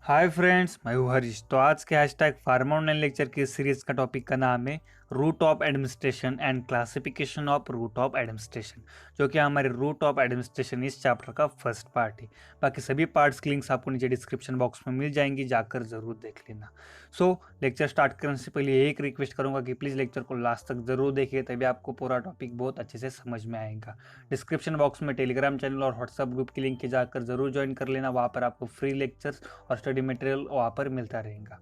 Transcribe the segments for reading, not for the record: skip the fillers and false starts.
Hi friends, मैं हूँ हरीश। तो आज के हैशटैग फार्मा ऑनलाइन लेक्चर की सीरीज का टॉपिक का नाम है route of administration and classification of route of administration, जो कि हमारे रूट ऑफ एडमिनिस्ट्रेशन इस चैप्टर का फर्स्ट पार्ट है। बाकी सभी पार्ट्स की लिंक्स आपको नीचे डिस्क्रिप्शन बॉक्स में मिल जाएंगी, जाकर जरूर देख लेना। सो लेक्चर स्टार्ट करने से पहले एक रिक्वेस्ट करूंगा कि प्लीज़ लेक्चर को लास्ट तक जरूर देखिए, तभी आपको पूरा टॉपिक बहुत अच्छे से समझ में आएगा। डिस्क्रिप्शन बॉक्स में टेलीग्राम चैनल और व्हाट्सएप ग्रुप की लिंक जाकर जरूर ज्वाइन कर लेना, वहाँ पर आपको फ्री लेक्चर्स और स्टडी मटेरियल वहाँ पर मिलता रहेगा।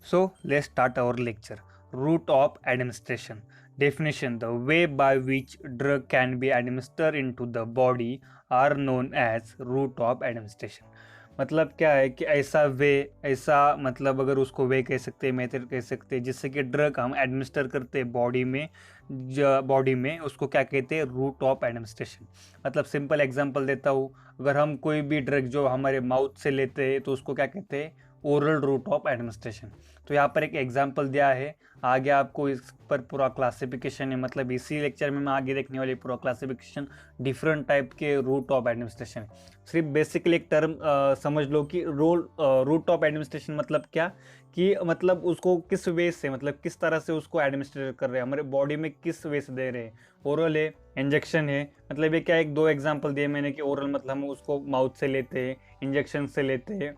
So let's start our lecture. Route of administration definition: the way by which drug can be administered into the body are known as route of administration। मतलब क्या है कि ऐसा वे, ऐसा मतलब अगर उसको वे कह सकते हैं, मेथड कह सकते हैं, जिससे कि ड्रग हम एडमिनिस्टर करते हैं बॉडी में उसको क्या कहते हैं? Route of administration. मतलब सिंपल एग्जांपल देता हूँ, अगर हम कोई भी ड्रग जो हमारे माउथ से लेते हैं तो उसको क्या कहते हैं? Oral route of administration. तो यहाँ पर एक एग्जांपल दिया है, आगे आपको इस पर पूरा क्लासिफिकेशन है, मतलब इसी लेक्चर में मैं आगे देखने वाली पूरा क्लासिफिकेशन डिफरेंट टाइप के रूट ऑफ एडमिनिस्ट्रेशन। सिर्फ बेसिकली एक टर्म समझ लो कि रूट ऑफ एडमिनिस्ट्रेशन मतलब क्या, कि मतलब उसको किस वे से, मतलब किस तरह से उसको एडमिनिस्ट्रेट कर रहे हैं, हमारे बॉडी में किस वे से दे रहे हैं। ओरल है, इंजेक्शन है, मतलब ये क्या, एक दो एग्जांपल दिए मैंने कि ओरल मतलब हम उसको माउथ से लेते हैं, इंजेक्शन से लेते हैं।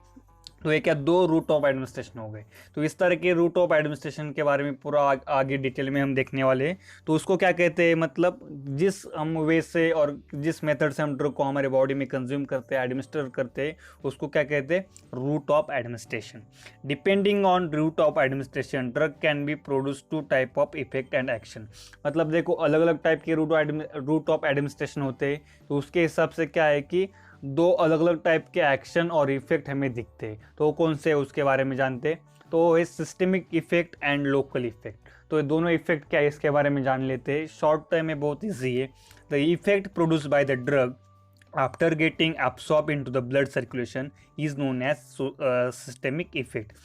तो ये क्या, दो रूट ऑफ एडमिनिस्ट्रेशन हो गए। तो इस तरह के रूट ऑफ एडमिनिस्ट्रेशन के बारे में पूरा आगे डिटेल में हम देखने वाले हैं। तो उसको क्या कहते हैं, मतलब जिस हम वे से और जिस मेथड से हम ड्रग को हमारे बॉडी में कंज्यूम करते हैं, एडमिनिस्टर करते हैं, उसको क्या कहते हैं? Route of administration. Depending on route of administration drug can be produce two type of effect and action. मतलब देखो, अलग अलग टाइप के रूट ऑफ एडमिनिस्ट्रेशन होते हैं, तो उसके हिसाब से क्या है कि दो अलग अलग टाइप के एक्शन और इफेक्ट हमें दिखते हैं। तो कौन से उसके बारे में जानते हैं, तो है systemic effect and local effect. तो ये दोनों इफेक्ट क्या है इसके बारे में जान लेते हैं। शॉर्ट टर्म में बहुत ईजी है। The effect produce by the drug after getting absorbed into the blood circulation is known as systemic effect।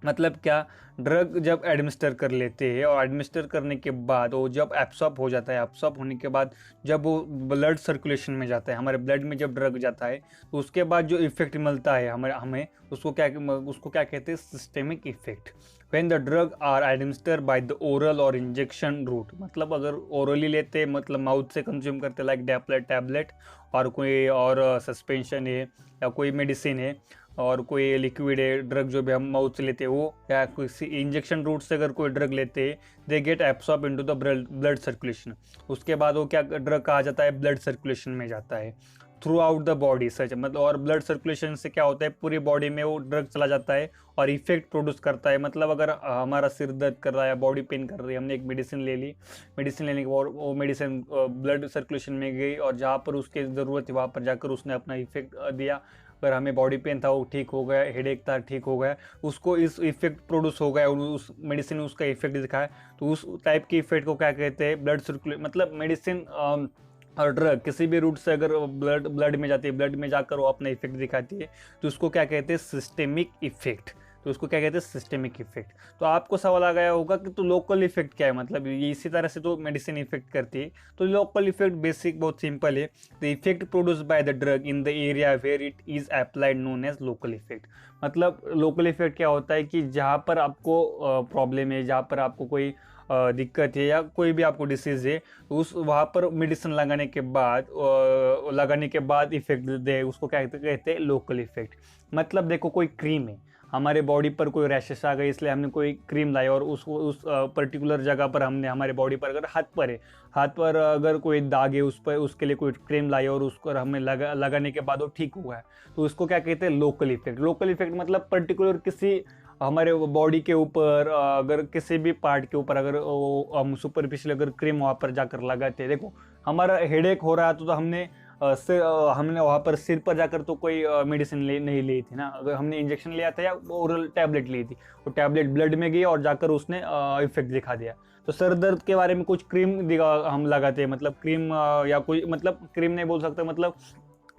मतलब क्या, ड्रग जब एडमिनिस्टर कर लेते हैं और एडमिनिस्टर करने के बाद वो जब एब्सॉर्ब हो जाता है, एब्सॉर्ब होने के बाद जब वो ब्लड सर्कुलेशन में जाता है, हमारे ब्लड में जब ड्रग जाता है, तो उसके बाद जो इफेक्ट मिलता है हमें उसको क्या कहते हैं? Systemic effect. When the drug are administer by the oral और इंजेक्शन रूट, मतलब अगर ओरली लेते, मतलब माउथ से कंज्यूम करते, लाइक टैबलेट और कोई और सस्पेंशन है या कोई मेडिसिन है और कोई लिक्विड है, ड्रग जो भी हम माउथ से लेते हैं वो, या किसी इंजेक्शन रूट से अगर कोई ड्रग लेते हैं, they get absorb into the blood circulation. उसके बाद वो क्या, ड्रग कहा जाता है? ब्लड सर्कुलेशन में जाता है थ्रू आउट द बॉडी सच, मतलब और ब्लड सर्कुलेशन से क्या होता है, पूरी बॉडी में वो ड्रग चला जाता है और इफेक्ट प्रोड्यूस करता है। मतलब अगर हमारा सिर दर्द कर रहा है, बॉडी पेन कर रही है, हमने एक मेडिसिन ले ली, मेडिसिन लेने के बाद वो मेडिसिन ब्लड सर्कुलेशन में गई और जहाँ पर उसकी ज़रूरत थी वहाँ पर जाकर उसने अपना इफेक्ट दिया। अगर हमें बॉडी पेन था वो ठीक हो गया, हेडेक था ठीक हो गया, उसको इस इफेक्ट प्रोड्यूस हो गया, उस मेडिसिन ने उसका इफेक्ट दिखाया, तो उस टाइप के इफेक्ट को क्या कहते हैं? Blood circulate. मतलब मेडिसिन और ड्रग किसी भी रूट से अगर ब्लड में जाती है, ब्लड में जाकर वो अपना इफेक्ट दिखाती है, तो उसको क्या कहते हैं? Systemic effect. तो उसको क्या कहते हैं? Systemic effect. तो आपको सवाल आ गया होगा कि तो लोकल इफेक्ट क्या है, मतलब ये इसी तरह से तो मेडिसिन इफेक्ट करती है। तो लोकल इफेक्ट बेसिक बहुत सिंपल है। The effect produce by the drug in the area where it is applied known as local effect. मतलब लोकल इफेक्ट क्या होता है कि जहाँ पर आपको प्रॉब्लम है, जहाँ पर आपको कोई दिक्कत है या कोई भी आपको डिसीज़ है, तो उस वहाँ पर मेडिसिन लगाने के बाद इफेक्ट दे, उसको क्या कहते हैं? Local effect. मतलब देखो, कोई क्रीम है, हमारे बॉडी पर कोई रैशेस आ गए, इसलिए हमने कोई क्रीम लाई और उसको उस पर्टिकुलर जगह पर हमने, हमारे बॉडी पर अगर हाथ पर अगर कोई दाग है, उस पर उसके लिए कोई क्रीम लाई और उसको हमें लगाने के बाद वो ठीक हुआ है, तो उसको क्या कहते हैं? Local effect. लोकल इफेक्ट मतलब पर्टिकुलर किसी हमारे बॉडी के ऊपर, अगर किसी भी पार्ट के ऊपर अगर हम सुपरफिशियल अगर क्रीम वहाँ पर जाकर लगाते हैं, देखो हमारा हेडेक हो रहा है तो हमने हमने वहाँ पर सिर पर जाकर तो कोई मेडिसिन नहीं ली थी ना, अगर हमने इंजेक्शन लिया था या ओरल टैबलेट ली थी, वो टैबलेट ब्लड में गई और जाकर उसने इफेक्ट दिखा दिया। तो सर दर्द के बारे में कुछ क्रीम हम लगाते हैं, मतलब क्रीम या कोई, मतलब क्रीम नहीं बोल सकते, मतलब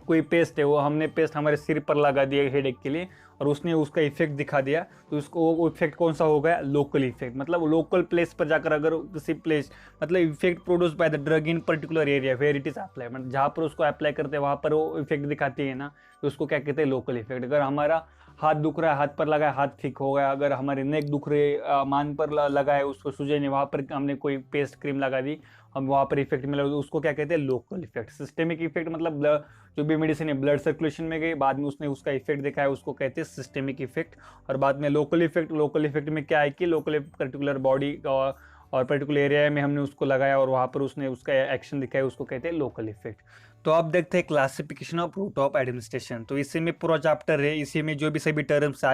कोई पेस्ट है, वो हमने पेस्ट हमारे सिर पर लगा दिया हेडेक के लिए और उसने उसका इफेक्ट दिखा दिया, तो उसको वो इफेक्ट कौन सा हो गया? Local effect. मतलब लोकल प्लेस पर जाकर अगर किसी प्लेस, मतलब effect produce by the drug in particular area where it is apply, मतलब जहाँ पर उसको अप्लाई करते हैं वहाँ पर वो इफेक्ट दिखाती है ना, तो उसको क्या कहते हैं? Local effect. अगर हमारा हाथ दुख रहा है, हाथ पर लगाए, हाथ ठीक हो गया। अगर हमारे नेक दुख रही मान पर लगाए, उसको सूजे नहीं, वहाँ पर हमने कोई पेस्ट क्रीम लगा दी, हम वहाँ पर इफेक्ट मिला, तो उसको क्या कहते हैं, लोकल इफेक्ट। सिस्टेमिक इफेक्ट मतलब जो भी मेडिसिन है ब्लड सर्कुलेशन में गई, बाद में उसने उसका इफेक्ट दिखाया, उसको कहते हैं सिस्टेमिक इफेक्ट। और बाद में लोकल इफेक्ट, लोकल इफेक्ट में क्या है कि लोकल पर्टिकुलर बॉडी और पर्टिकुलर एरिया में हमने उसको लगाया और वहाँ पर उसने उसका एक्शन दिखाया, उसको कहते हैं लोकल इफेक्ट। तो आप देखते हैं classification of route of administration. तो इसी में पूरा चैप्टर है, इसी में जो भी सभी टर्म्स आ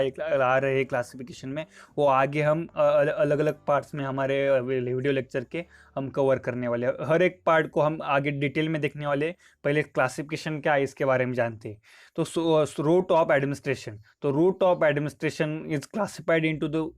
रहे हैं क्लासिफिकेशन में, वो आगे हम अलग अलग पार्ट्स में हमारे वीडियो लेक्चर के हम कवर करने वाले हैं। हर एक पार्ट को हम आगे डिटेल में देखने वाले हैं। पहले क्लासिफिकेशन क्या है इसके बारे में जानते हैं। तो रूट ऑफ एडमिनिस्ट्रेशन, तो route of administration is classified into the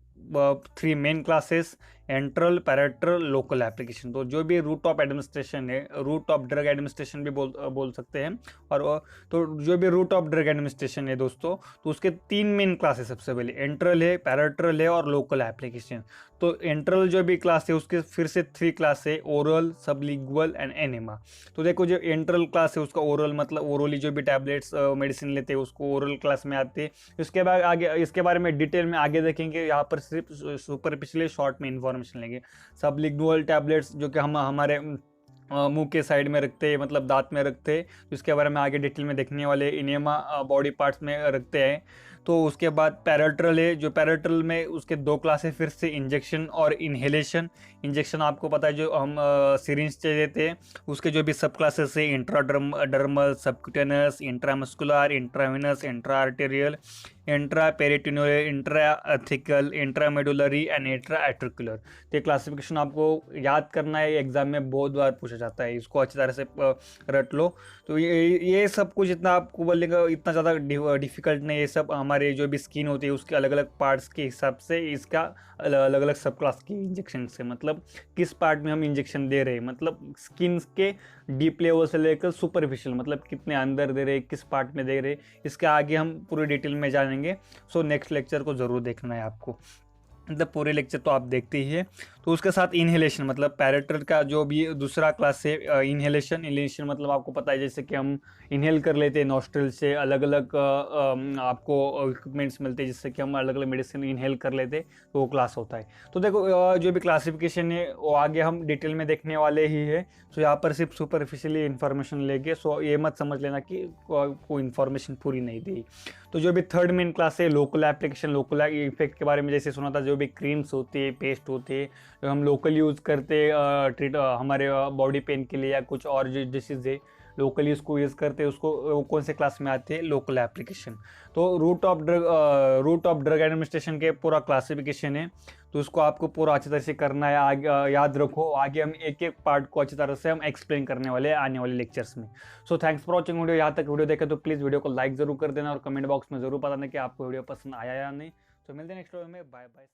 3 main classes, enteral, parenteral, local application. तो जो भी रूट ऑफ एडमिनिस्ट्रेशन है, रूट ऑफ ड्रग एडमिनिस्ट्रेशन भी बोल सकते हैं। और तो जो भी रूट ऑफ ड्रग एडमिनिस्ट्रेशन है दोस्तों, तो उसके 3 मेन क्लास है। सबसे पहले एंट्रल है, पैरेट्रल है और लोकल एप्लीकेशन। तो एंट्रल जो भी क्लास है उसके फिर से 3 क्लास है, ओरल, सबलिंगुअल एंड एनेमा। तो देखो जो एंट्रल क्लास है उसका ओरल मतलब ओरली जो भी टैबलेट्स मेडिसिन लेते हैं उसको ओरल क्लास में आते हैं। इसके बाद आगे इसके बारे में डिटेल में आगे देखेंगे, यहाँ पर सिर्फ सुपरफिशियली शॉर्ट में इन्फॉर्मेशन लेंगे। सबलिंगुअल टैबलेट्स जो कि हम हमारे मुंह के साइड में रखते हैं, मतलब दांत में रखते हैं, तो इसके बारे में आगे डिटेल में देखने वाले। इनेमा बॉडी पार्ट्स में रखते हैं। तो उसके बाद पैराट्रल है, जो पैराट्रल में उसके 2 क्लास है फिर से, इंजेक्शन और इनहेलेशन। इंजेक्शन आपको पता है जो हम सिरिंज से देते हैं, उसके जो भी सब क्लासेस है, intradermal, subcutaneous, intramuscular, intravenous, intra arterial, intra peritoneal, intrathecal, intramedullary and intra articular. तो ये क्लासिफिकेशन आपको याद करना है, एग्जाम में बहुत बार पूछा जाता है, इसको अच्छी तरह से रट लो। तो ये सब कुछ इतना आपको बोलेगा इतना ज़्यादा डिफिकल्ट नहीं। ये सब हमारे जो भी स्किन होती है उसके अलग अलग पार्ट्स के हिसाब से इसका अलग अलग सब क्लास की इंजेक्शन से, मतलब किस पार्ट में हम इंजेक्शन दे रहे हैं, मतलब स्किन के डीप लेवल से लेकर सुपरफिशियल, मतलब कितने अंदर दे रहे, किस पार्ट में दे रहे, इसके आगे हम पूरी डिटेल में जानेंगे। सो नेक्स्ट लेक्चर को ज़रूर देखना है आपको, मतलब पूरे लेक्चर तो आप देखते ही है। तो उसके साथ इनहेलेशन, मतलब पैरेट्रल का जो भी दूसरा क्लास है इनहेलेशन मतलब आपको पता है जैसे कि हम इनहेल कर लेते हैं नॉस्ट्रल से, अलग अलग आपको इक्विपमेंट्स मिलते हैं जिससे कि हम अलग अलग मेडिसिन इनहेल कर लेते हैं, तो वो क्लास होता है। तो देखो जो भी क्लासिफिकेशन है वो आगे हम डिटेल में देखने वाले ही है। सो यहाँ पर सिर्फ सुपरफिशियली इन्फॉर्मेशन लेके, सो ये मत समझ लेना कि कोई इन्फॉर्मेशन पूरी नहीं दी। तो जो भी थर्ड मेन क्लास है लोकल एप्लीकेशन, लोकल इफेक्ट के बारे में जैसे सुना था, जो भी क्रीम्स होती है, पेस्ट होती है, जो हम लोकल यूज़ करते ट्रीट हमारे बॉडी पेन के लिए या कुछ और जो डिसीज है लोकली उसको यूज़ करते हैं, उसको वो कौन से क्लास में आते हैं, लोकल एप्लीकेशन। तो रूट ऑफ ड्रग एडमिनिस्ट्रेशन के पूरा क्लासिफिकेशन है, तो उसको आपको पूरा अच्छी तरह से करना है। आगे याद रखो, आगे हम एक एक पार्ट को अच्छी तरह से हम एक्सप्लेन करने वाले हैं आने वाले लेक्चर्स में। So thanks for watching video. यहाँ तक वीडियो देखा तो प्लीज़ वीडियो को लाइक जरूर कर देना और कमेंट बॉक्स में जरूर बताना कि आपको वीडियो पसंद आया या नहीं। तो मिलते हैं नेक्स्ट वीडियो में, बाय बाय।